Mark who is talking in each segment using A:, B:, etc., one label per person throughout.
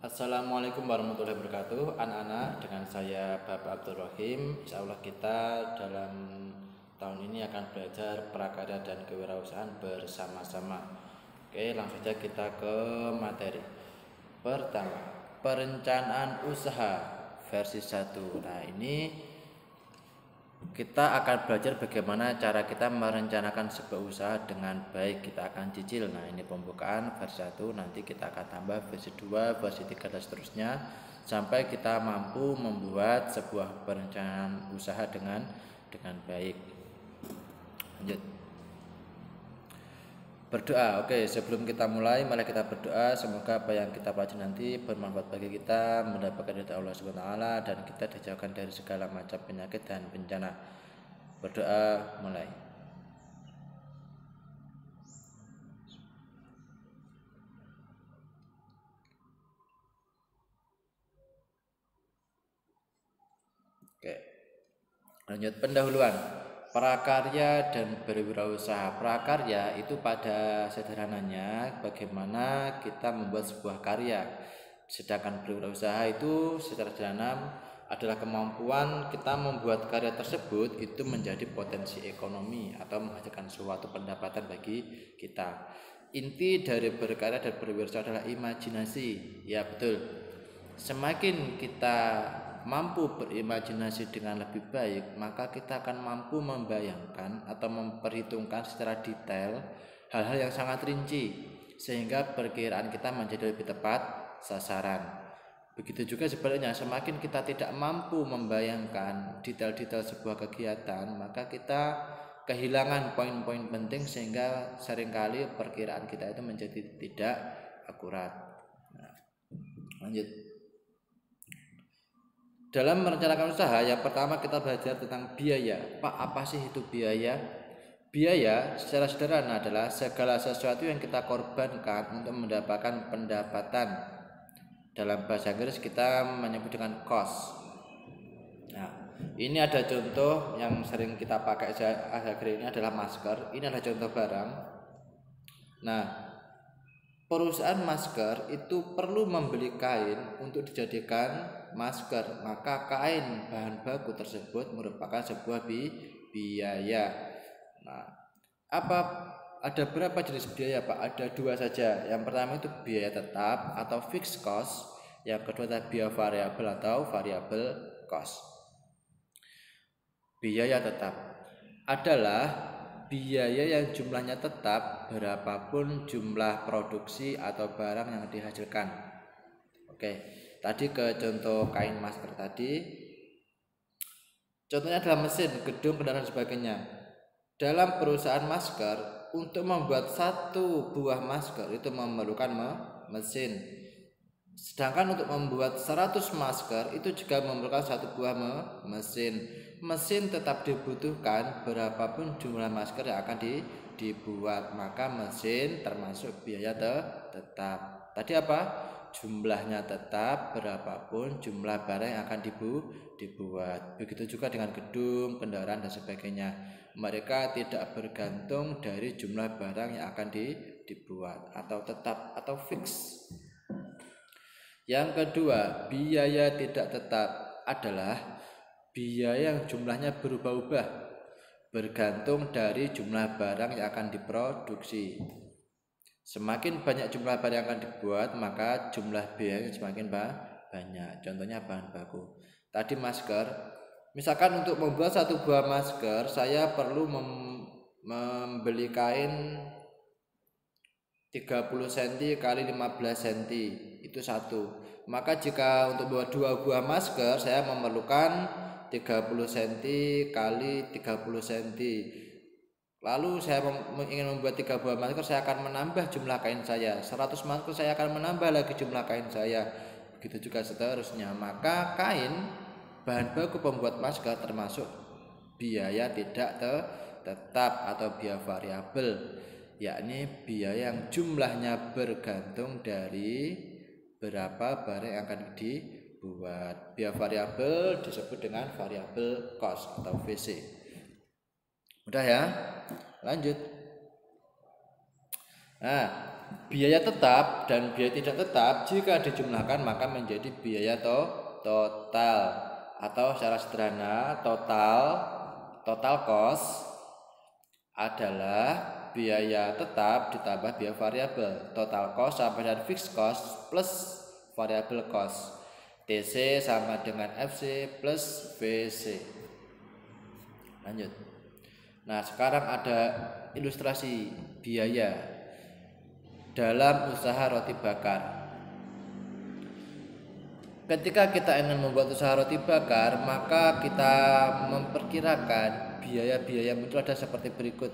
A: Assalamualaikum warahmatullahi wabarakatuh. Anak-anak, dengan saya Bapak Abdul Rahim. Insya Allah kita dalam tahun ini akan belajar prakarya dan kewirausahaan bersama-sama. Oke, langsung saja kita ke materi. Pertama, perencanaan usaha versi 1. Nah, ini kita akan belajar bagaimana cara kita merencanakan sebuah usaha dengan baik. Kita akan cicil. Nah, ini pembukaan versi 1, nanti kita akan tambah versi 2, versi 3 dan seterusnya sampai kita mampu membuat sebuah perencanaan usaha dengan baik. Lanjut. Berdoa. Oke, sebelum kita mulai, mari kita berdoa semoga apa yang kita pelajari nanti bermanfaat bagi kita, mendapatkan ridha Allah Subhanahu wa taala, dan kita dijauhkan dari segala macam penyakit dan bencana. Berdoa, mulai. Oke. Lanjut, pendahuluan. Prakarya dan berwirausaha. Prakarya itu pada sederhananya bagaimana kita membuat sebuah karya. Sedangkan berwirausaha itu secara sederhana adalah kemampuan kita membuat karya tersebut itu menjadi potensi ekonomi atau menghasilkan suatu pendapatan bagi kita. Inti dari berkarya dan berwirausaha adalah imajinasi. Ya, betul. Semakin kita mampu berimajinasi dengan lebih baik, maka kita akan mampu membayangkan atau memperhitungkan secara detail hal-hal yang sangat rinci sehingga perkiraan kita menjadi lebih tepat sasaran. Begitu juga sebaliknya, semakin kita tidak mampu membayangkan detail-detail sebuah kegiatan, maka kita kehilangan poin-poin penting sehingga seringkali perkiraan kita itu menjadi tidak akurat. Nah, lanjut. Dalam merencanakan usaha, yang pertama kita belajar tentang biaya. Pak, apa sih itu biaya? Biaya secara sederhana adalah segala sesuatu yang kita korbankan untuk mendapatkan pendapatan. Dalam bahasa Inggris kita menyebut dengan cost. Nah, ini ada contoh yang sering kita pakai akhir-akhir ini adalah masker. Ini adalah contoh barang. Nah, perusahaan masker itu perlu membeli kain untuk dijadikan masker, maka kain bahan baku tersebut merupakan sebuah biaya. Nah, ada berapa jenis biaya, Pak? Ada 2 saja. Yang pertama itu biaya tetap atau fixed cost, yang kedua adalah biaya variabel atau variable cost. Biaya tetap adalah biaya yang jumlahnya tetap berapapun jumlah produksi atau barang yang dihasilkan. Oke, tadi ke contoh kain masker tadi, contohnya adalah mesin, gedung, kendaraan dan sebagainya. Dalam perusahaan masker, untuk membuat satu buah masker itu memerlukan mesin. Sedangkan untuk membuat 100 masker itu juga memerlukan satu buah mesin. Mesin tetap dibutuhkan berapapun jumlah masker yang akan dibuat, maka mesin termasuk biaya tetap. Tadi apa? Jumlahnya tetap berapapun jumlah barang yang akan dibuat. Begitu juga dengan gedung, kendaraan dan sebagainya. Mereka tidak bergantung dari jumlah barang yang akan dibuat atau tetap atau fix. Yang kedua, biaya tidak tetap adalah biaya yang jumlahnya berubah-ubah bergantung dari jumlah barang yang akan diproduksi. Semakin banyak jumlah barang yang akan dibuat, maka jumlah biaya semakin banyak. Contohnya bahan baku. Tadi masker, misalkan untuk membuat satu buah masker saya perlu membeli kain 30 cm kali 15 cm, itu satu. Maka jika untuk membuat 2 buah masker saya memerlukan 30 cm kali 30 cm. Lalu saya ingin membuat 3 buah masker, saya akan menambah jumlah kain saya. 100 masker saya akan menambah lagi jumlah kain saya. Begitu juga seterusnya. Maka kain bahan baku pembuat masker termasuk biaya tidak tetap atau biaya variabel, yakni biaya yang jumlahnya bergantung dari berapa barang yang akan dibuat. Biaya variabel disebut dengan variable cost atau VC. Mudah ya? Lanjut. Nah, biaya tetap dan biaya tidak tetap jika dijumlahkan maka menjadi biaya total, atau secara sederhana total cost adalah biaya tetap ditambah biaya variabel. Total cost sama dengan fixed cost plus variable cost. TC sama dengan FC plus VC. Lanjut. Nah, sekarang ada ilustrasi biaya dalam usaha roti bakar. Ketika kita ingin membuat usaha roti bakar, maka kita memperkirakan biaya-biaya muncul ada seperti berikut.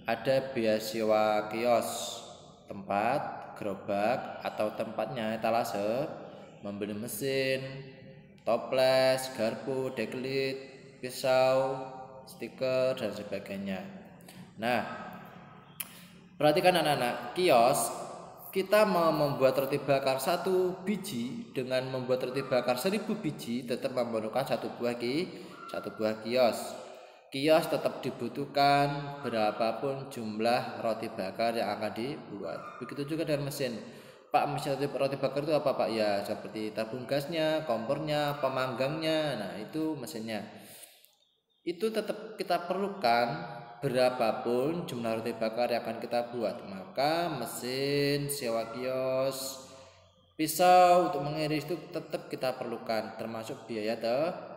A: Ada biaya sewa kios, tempat, gerobak atau tempatnya, etalase, membeli mesin, toples, garpu, deklit, pisau, stiker dan sebagainya. Nah, perhatikan anak-anak, kios kita mau membuat roti bakar 1 biji dengan membuat roti bakar 1000 biji tetap memerlukan satu buah kios. Kios tetap dibutuhkan berapapun jumlah roti bakar yang akan dibuat. Begitu juga dengan mesin. Pak, mesin roti bakar itu apa Pak? Ya seperti tabung gasnya, kompornya, pemanggangnya. Nah itu mesinnya. Itu tetap kita perlukan berapapun jumlah roti bakar yang akan kita buat. Maka mesin, sewa kios, pisau untuk mengiris itu tetap kita perlukan, termasuk biaya tetap.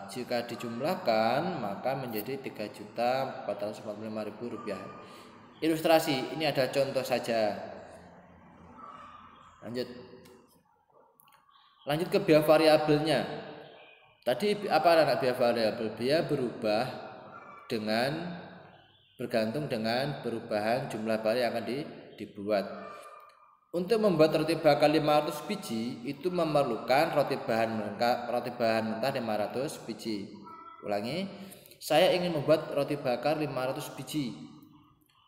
A: Jika dijumlahkan maka menjadi Rp3.445.000. Ilustrasi ini ada contoh saja. Lanjut ke biaya variabelnya. Tadi apa anak biaya variabel? Biaya berubah bergantung dengan perubahan jumlah barang yang akan dibuat. Untuk membuat roti bakar 500 biji itu memerlukan roti bahan mentah 500 biji. Ulangi, saya ingin membuat roti bakar 500 biji.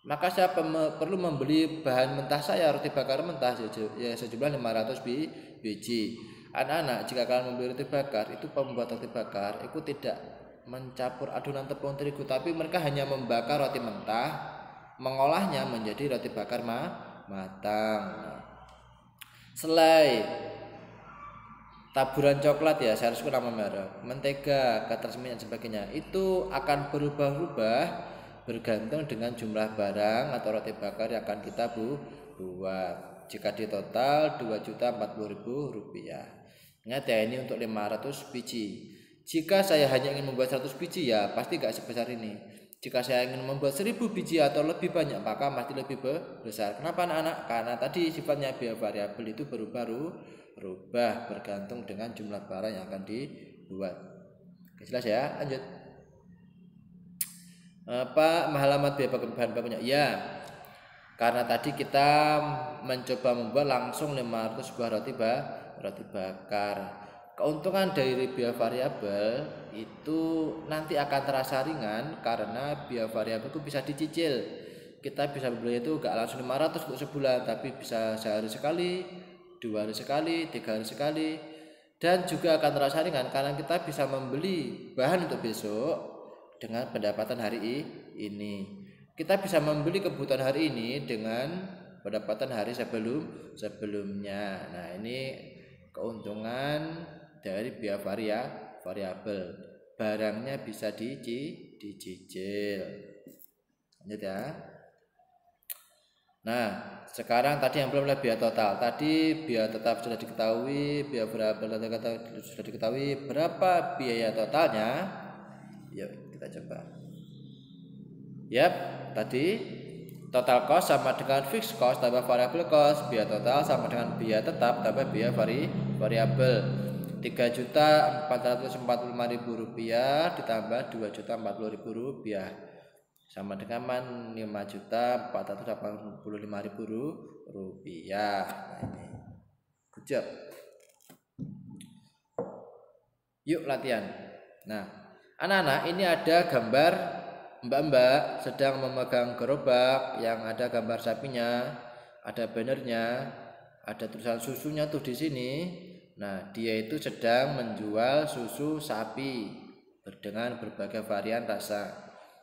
A: Maka saya perlu membeli bahan mentah saya, roti bakar mentah ya sejumlah 500 biji. Anak-anak, jika kalian membeli roti bakar, itu pembuat roti bakar itu tidak mencampur adonan tepung terigu, tapi mereka hanya membakar roti mentah, mengolahnya menjadi roti bakar matang. Selai, taburan coklat ya, saya harus nama merek, mentega, cutters minyak dan sebagainya, itu akan berubah-ubah bergantung dengan jumlah barang atau roti bakar yang akan kita buat. Jika di total Rp2.040.000. Ingat ya, ini untuk 500 biji. Jika saya hanya ingin membuat 100 biji ya pasti gak sebesar ini. Jika saya ingin membuat 1000 biji atau lebih banyak maka pasti lebih besar. Kenapa anak-anak? Karena tadi sifatnya biaya variabel itu berubah bergantung dengan jumlah barang yang akan dibuat. Oke, jelas ya? Lanjut. Pak, halamat biaya bahan bakunya? Ya, karena tadi kita mencoba membuat langsung 500 buah roti bakar. Keuntungan dari biaya variabel itu nanti akan terasa ringan karena biaya variabel itu bisa dicicil. Kita bisa beli itu gak langsung 500 untuk sebulan, tapi bisa sehari sekali, 2 hari sekali, 3 hari sekali. Dan juga akan terasa ringan karena kita bisa membeli bahan untuk besok dengan pendapatan hari ini. Kita bisa membeli kebutuhan hari ini dengan pendapatan hari sebelumnya. Nah, ini keuntungan dari biaya variabel. Barangnya bisa dicicil. Lanjut ya. Nah, sekarang tadi yang belum biaya total. Tadi biaya tetap sudah diketahui, biaya variabel sudah diketahui. Berapa biaya totalnya? Yuk kita coba. Yap, tadi total cost sama dengan fixed cost tambah variable cost. Biaya total sama dengan biaya tetap tambah biaya variabel. Rp3.445.000 ditambah Rp2.040.000 sama dengan Rp5.485.000. Nah, ini good job. Yuk latihan. Nah, anak-anak, ini ada gambar mbak-mbak sedang memegang gerobak yang ada gambar sapinya, ada bannernya, ada tulisan susunya tuh di sini. Nah, dia itu sedang menjual susu sapi dengan berbagai varian rasa.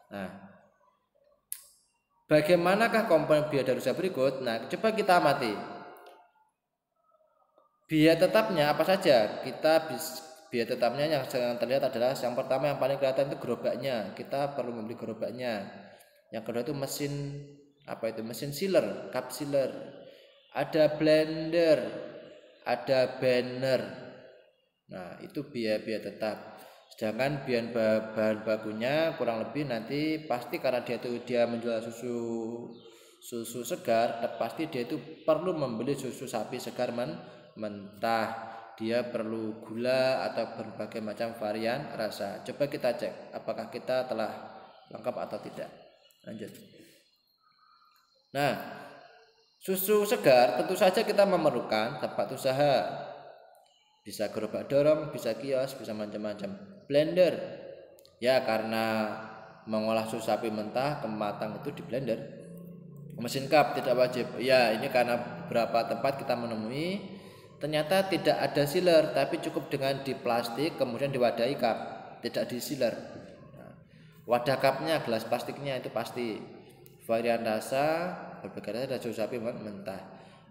A: Nah, Bagaimanakah komponen biaya dari usaha berikut? Nah, coba kita amati. Biaya tetapnya apa saja? Biaya tetapnya yang terlihat adalah yang pertama yang paling kelihatan itu gerobaknya. Kita perlu membeli gerobaknya. Yang kedua itu mesin mesin sealer, cup sealer. Ada blender, ada banner. Nah, itu biaya-biaya tetap. Sedangkan bahan bakunya kurang lebih nanti pasti karena dia menjual susu segar, pasti dia itu perlu membeli susu sapi segar mentah. Dia perlu gula atau berbagai macam varian rasa. Coba kita cek apakah kita telah lengkap atau tidak. Lanjut. Nah, susu segar tentu saja kita memerlukan tempat usaha. Bisa gerobak dorong, bisa kios, bisa macam-macam. Blender, ya karena mengolah susu sapi mentah kematang itu di blender. Mesin cup tidak wajib, ya ini karena beberapa tempat kita menemui ternyata tidak ada sealer, tapi cukup dengan di plastik kemudian diwadahi cup, tidak di sealer. Nah, wadah cupnya gelas plastiknya itu pasti. Varian rasa berbagai rasa dan susu sapi mentah.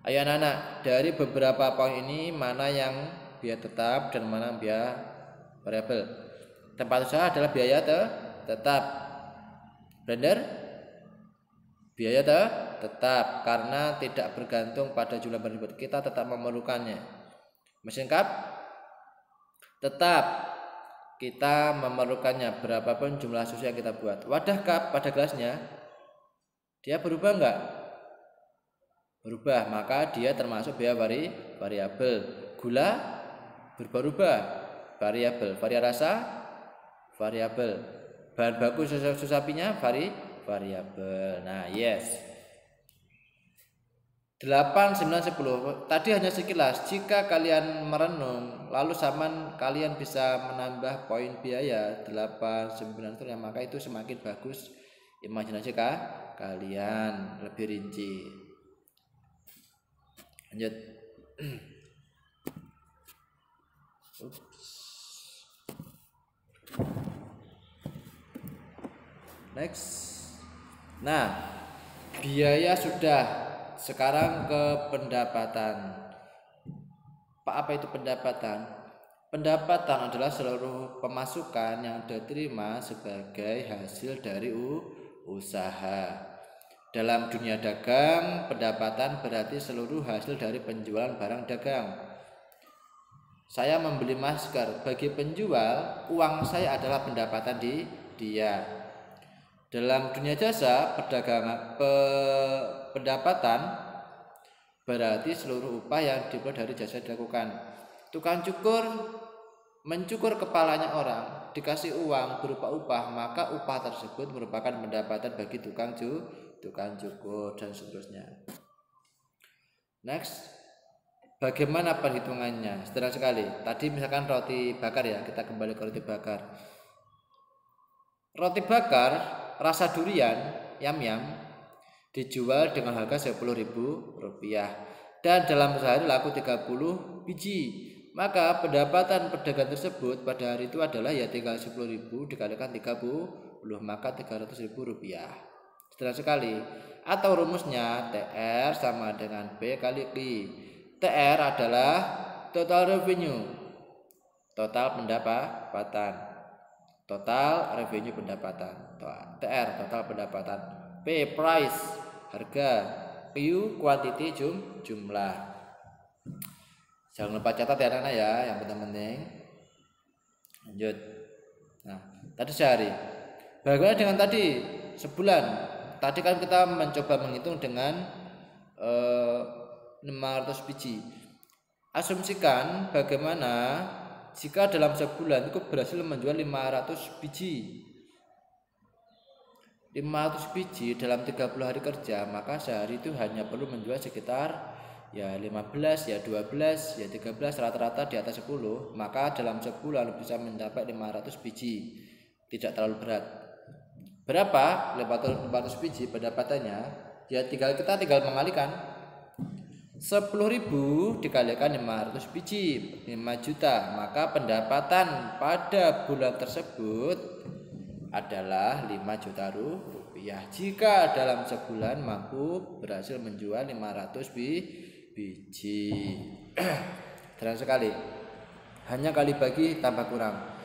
A: Ayo anak-anak, dari beberapa poin ini mana yang biaya tetap dan mana biaya variabel? Tempat usaha adalah biaya tetap. Blender biaya tetap karena tidak bergantung pada jumlah barang kita tetap memerlukannya. Mesin cup tetap kita memerlukannya berapapun jumlah susu yang kita buat. Wadah cup pada gelasnya dia berubah enggak? Berubah, maka dia termasuk biaya variabel. Gula berubah-ubah, variabel. Varian rasa variabel. Bahan baku susu sapinya variabel. Nah, yes. 8, 9, 10. Tadi hanya sekilas. Jika kalian merenung, lalu kalian bisa menambah poin biaya 8, 9 itu, maka itu semakin bagus. Imajinasi kalian lebih rinci. Lanjut. Next. Nah, biaya sudah. Sekarang ke pendapatan. Apa itu pendapatan? Pendapatan adalah seluruh pemasukan yang diterima sebagai hasil dari usaha. Dalam dunia dagang, pendapatan berarti seluruh hasil dari penjualan barang dagang. Saya membeli masker, bagi penjual, uang saya adalah pendapatan dia. Dalam dunia jasa, pendapatan berarti seluruh upah yang diperoleh dari jasa dilakukan. Tukang cukur mencukur kepalanya orang, dikasih uang berupa upah, maka upah tersebut merupakan pendapatan bagi tukang cukur dan seterusnya. Next, bagaimana perhitungannya? Sederhana sekali. Tadi misalkan roti bakar ya, kita kembali ke roti bakar. Roti bakar rasa durian yam-yam dijual dengan harga Rp10.000 dan dalam sehari laku 30 biji. Maka pendapatan pedagang tersebut pada hari itu adalah ya tinggal 10.000 dikalikan 30, maka Rp300.000. Sederhana sekali. Atau rumusnya TR sama dengan B kali I. TR adalah total revenue, total pendapatan, total revenue pendapatan. TR total pendapatan. P price harga. Q quantity jumlah. Jangan lupa catat ya anak-anak ya, yang penting. Lanjut. Nah, tadi sehari. Bagaimana dengan tadi sebulan? Tadi kan kita mencoba menghitung dengan 500 biji. Asumsikan bagaimana jika dalam sebulan itu berhasil menjual 500 biji. 500 biji dalam 30 hari kerja, maka sehari itu hanya perlu menjual sekitar ya 15, ya 12, ya 13, rata-rata di atas 10, maka dalam sebulan bisa mencapai 500 biji. Tidak terlalu berat. Berapa 500 biji pendapatannya? Ya kita tinggal mengalikan 10.000 dikalikan 500 biji, 5 juta. Maka pendapatan pada bulan tersebut adalah 5 juta rupiah. rupiah. Jika dalam sebulan mampu berhasil menjual 500 biji. Terang sekali. Hanya kali bagi tambah kurang.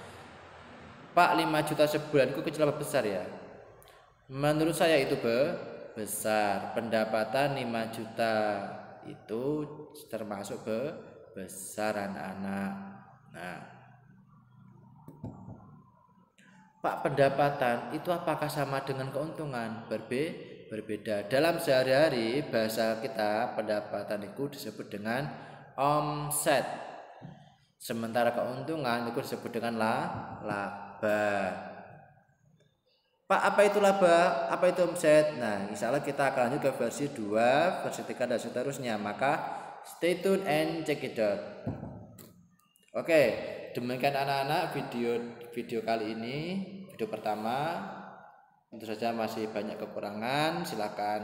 A: Pak, 5 juta sebulan itu kecil apa besar ya? Menurut saya itu besar. Pendapatan 5 juta itu termasuk besar anak-anak. Nah, Pak, pendapatan itu apakah sama dengan keuntungan? Berbeda. Dalam sehari-hari bahasa kita pendapatan itu disebut dengan omset. Sementara keuntungan itu disebut dengan laba. Pak, apa itu laba? Apa itu omset? Nah, insya Allah kita akan lanjut ke versi 2, versi 3 dan seterusnya. Maka stay tune and check it out. Oke, demikian anak-anak video kali ini, video pertama. Tentu saja masih banyak kekurangan. Silakan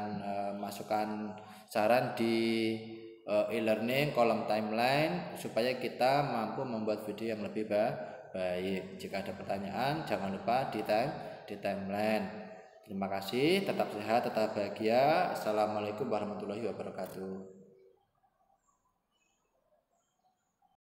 A: masukkan saran di e-learning kolom timeline supaya kita mampu membuat video yang lebih baik. Jika ada pertanyaan, jangan lupa di timeline. Terima kasih, tetap sehat, tetap bahagia. Assalamualaikum warahmatullahi wabarakatuh.